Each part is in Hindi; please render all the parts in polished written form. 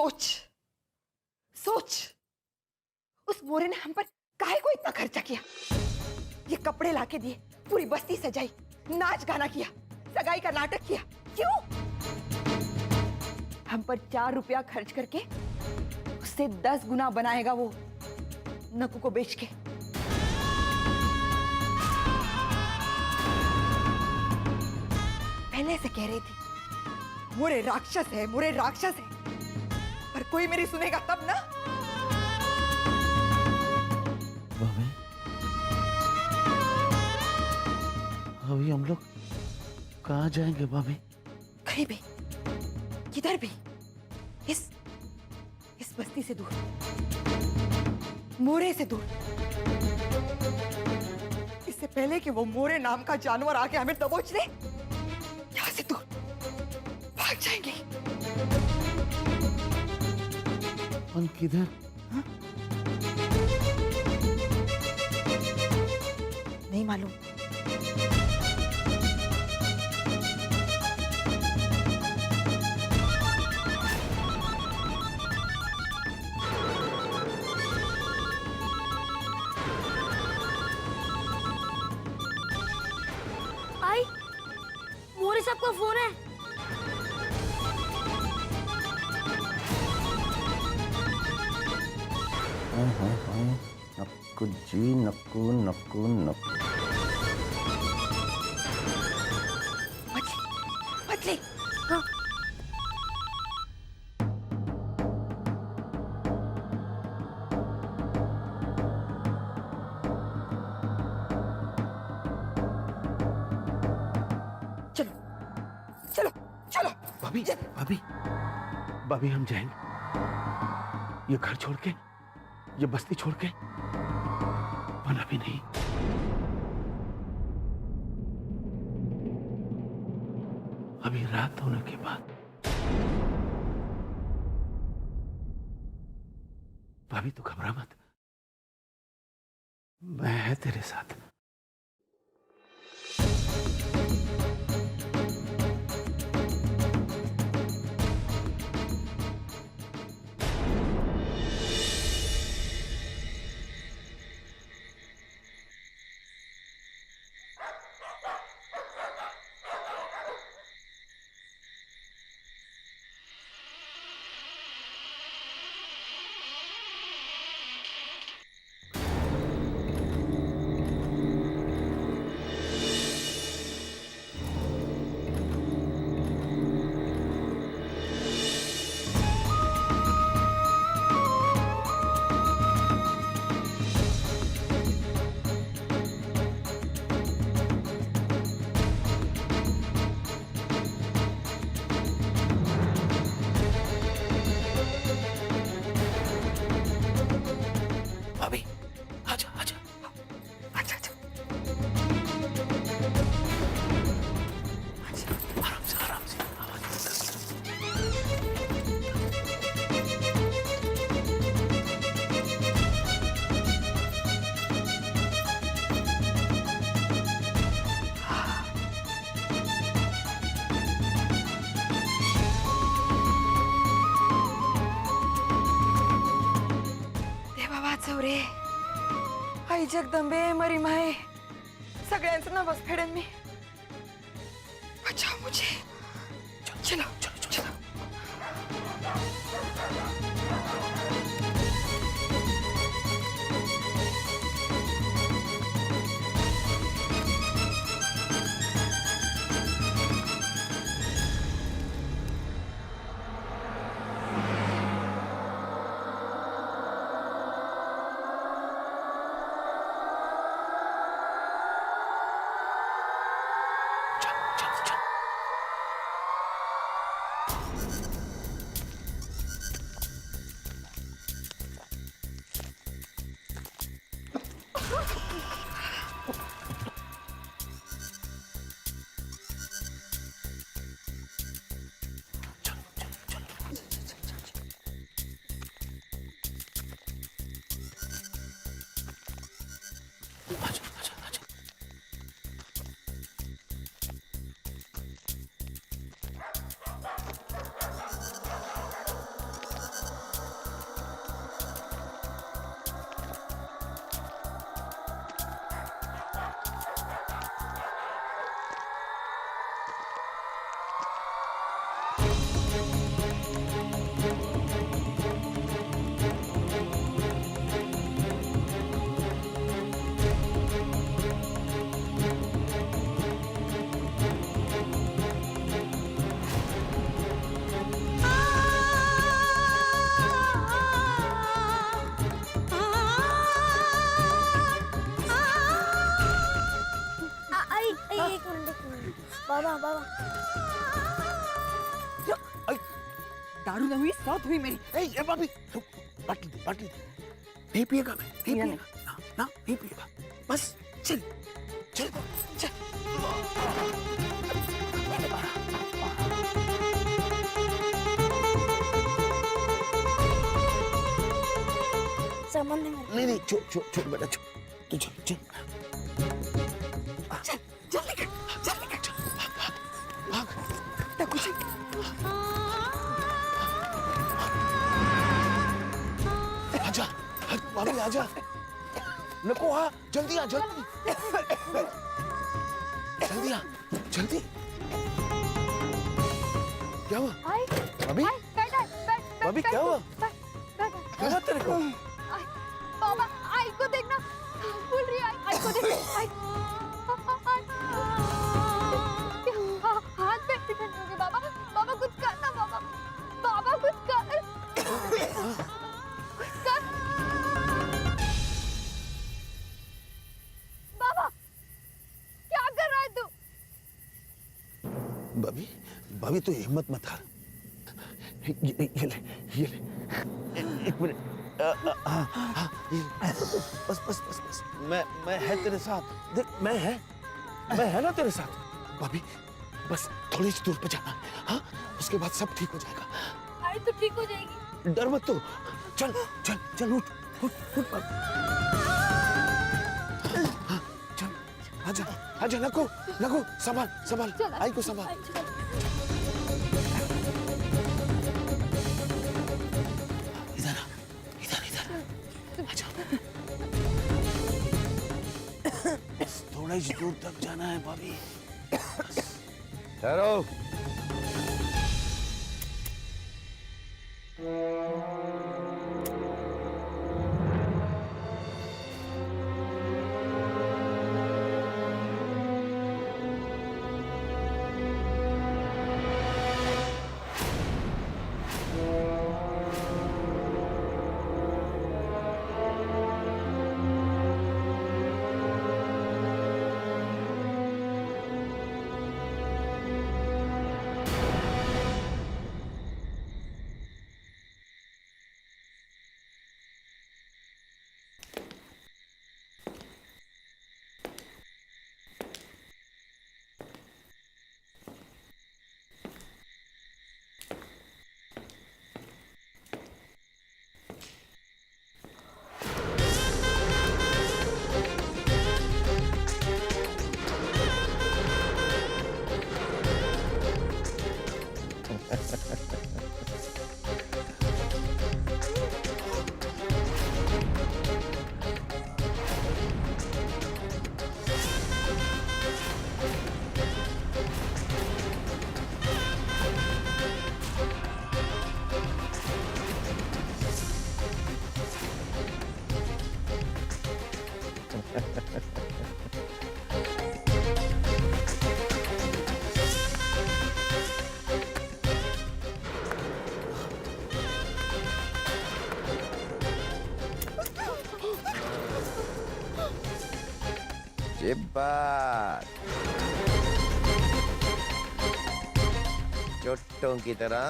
सोच सोच, उस मोरे ने हम पर काहे को इतना खर्चा किया? ये कपड़े लाके दिए, पूरी बस्ती सजाई, नाच गाना किया, सगाई का नाटक किया। क्यों? हम पर 4 रुपया खर्च करके उससे 10 गुना बनाएगा वो नकु को बेच के। पहले से कह रही थी मोरे राक्षस है, मोरे राक्षस है, पर कोई मेरी सुनेगा तब ना। भाभी, अभी हम लोग कहाँ जाएंगे भाभी? कहीं भी, किधर भी, इस बस्ती से दूर, मोरे से दूर। इससे पहले कि वो मोरे नाम का जानवर आके हमें दबोच ले, यहाँ से दूर भाग जाएंगे। हम किधर? हाँ? नहीं मालूम। आई, मोरे साहब का फोन है। नक्कू जी, नक्कू नक्कू नक्कू। मछली। हाँ। चलो चलो चलो। भाभी, भाभी, भाभी, हम जाएंगे। ये घर छोड़ के, ये बस्ती छोड़ के, पर अभी नहीं। अभी रात होने के बाद। भाभी तू घबरा मत, मैं है तेरे साथ। भाभी, आजा आजा। अच्छा अच्छा, आराम से, आराम से, आवाज मत कर। देवा वाचव रे, आई जगदंबे, मरी माय, सगळ्यांचं नवस फेडेन मी। बचाओ मुझे। चलो चलो चलो। बाबा बाबा दारू न हुई सौत हुई मेरी। ए भाभी बाटली नहीं पिएगा, मैं नहीं पिया पिएगा ना नहीं पिएगा, बस चल चल चल। सामान दे मेरे। नहीं छोड़ बेटा, छोड़ तू, चल जल्दी कर, चल भाग टकू जी। आजा भाभी आजा, नको आ, जल्दी आ जल्दी जल्दी। क्या हुआ आई भाभी? बैठ भाभी क्या हुआ? बैठ क्या हुआ तेरे को? बाबा आई को देखना, बोल रही है आई को देख। आई हाथ पे ठंड हो गई। बाबा कुछ करना, बाबा कुछ कर। बाबा क्या कर रहा है तू? भाभी तू हिम्मत मत हार, ये ले एक मिनट, हाँ, बस मैं है तेरे साथ, देख मैं है ना तेरे साथ भाभी, बस थोड़ी सी दूर पे जाना, हाँ उसके बाद सब ठीक हो जाएगा। अरे तू ठीक हो जाएगी। डर मत तू, चल उठ हाँ, चल आजा नको संभाल आई को संभाल। इधर आजा, थोड़ा ही दूर तक जाना है भाभी। ठहरो। जिब्बात चोटों की तरह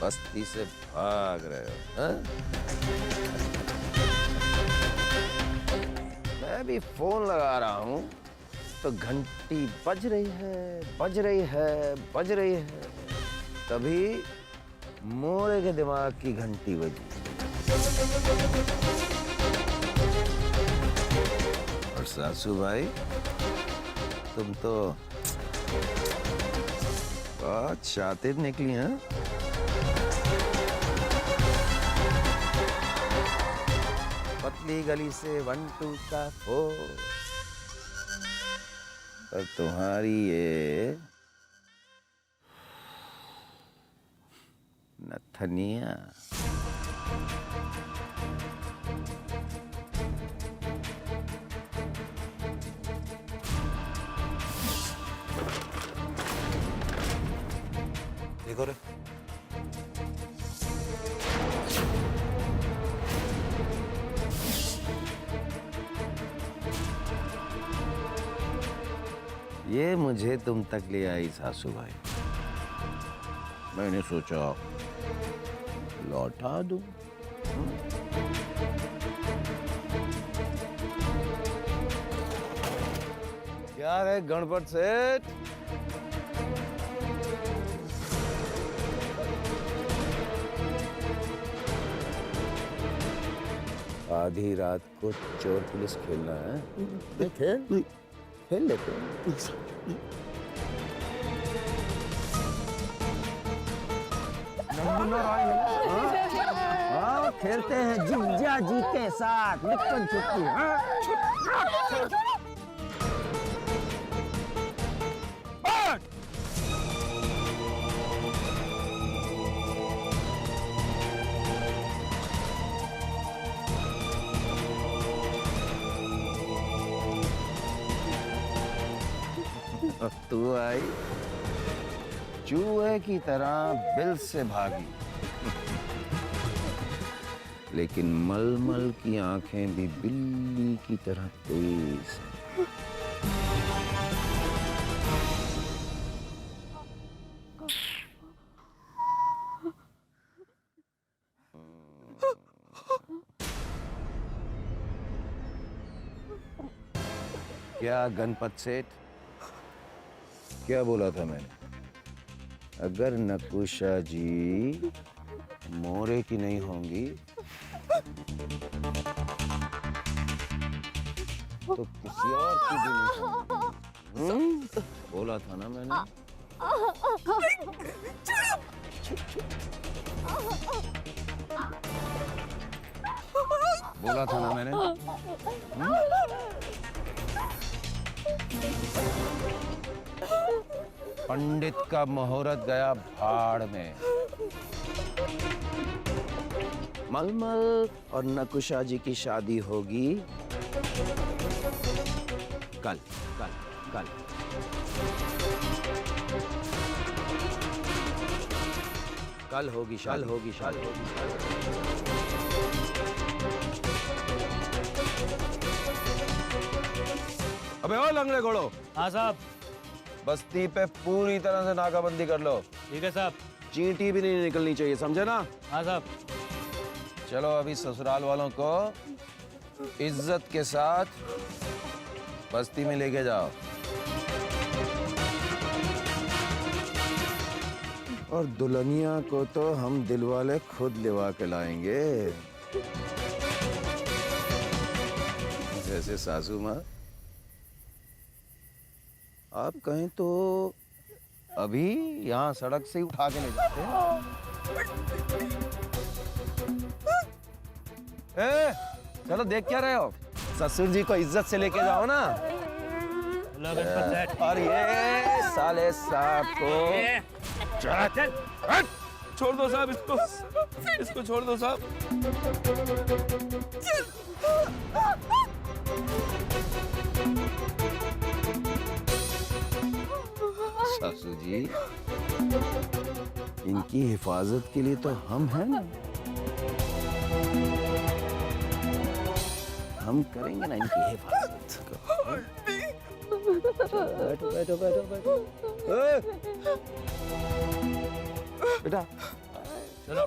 बस्ती से भाग रहे हो, हाँ? मैं भी फोन लगा रहा हूं तो घंटी बज रही है, तभी मोरे के दिमाग की घंटी बजी। और सासू भाई तुम तो बहुत शातिर निकली हैं। पतली गली से 1 2 का 4 पर तुम्हारी ये नथनिया। देखो रे, ये मुझे तुम तक ले आई सासू भाई। मैंने सोचा लौटा दूं। क्या है गणपत सेठ? आधी रात को चोर पुलिस खेलना है? खेल लेते हैं। हाँ, खेलते हैं जिंजा जी के साथ लुक्कन छुपी। तू आई चूहे की तरह बिल से भागी, लेकिन मलमल की आंखें भी बिल्ली की तरह तेज हैं। क्या गणपत सेठ, क्या बोला था मैंने? अगर नकुशा जी मोरे की नहीं होंगी तो किसी और की भी नहीं होंगी। बोला था ना मैंने। बोला था ना मैंने। पंडित का मुहूर्त गया भाड़ में। मलमल और नकुशा जी की शादी होगी कल कल कल। कल होगी शादी। अबे ओ लंगड़े घोड़ो। हाँ साहब। बस्ती पे पूरी तरह से नाकाबंदी कर लो। ठीक है साहब। चींटी भी नहीं निकलनी चाहिए, समझे ना? हाँ साहब। चलो अभी ससुराल वालों को इज्जत के साथ बस्ती में लेके जाओ और दुल्हनिया को तो हम दिलवाले खुद लिवा के लाएंगे। जैसे सासू माँ, आप कहें तो अभी यहाँ सड़क से ही उठा के ले जाते हैं। चलो देख क्या रहे हो? ससुर जी को इज्जत से लेके जाओ ना। और ये साले साहब को चल छोड़ दो साहब, इसको छोड़ दो साहब। सासू जी, इनकी हिफाजत के लिए तो हम हैं ना। हम करेंगे ना इनकी हिफाजत। बैठो बैठो बैठो बैठो। बेटा चलो।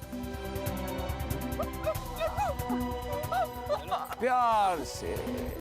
प्यार से।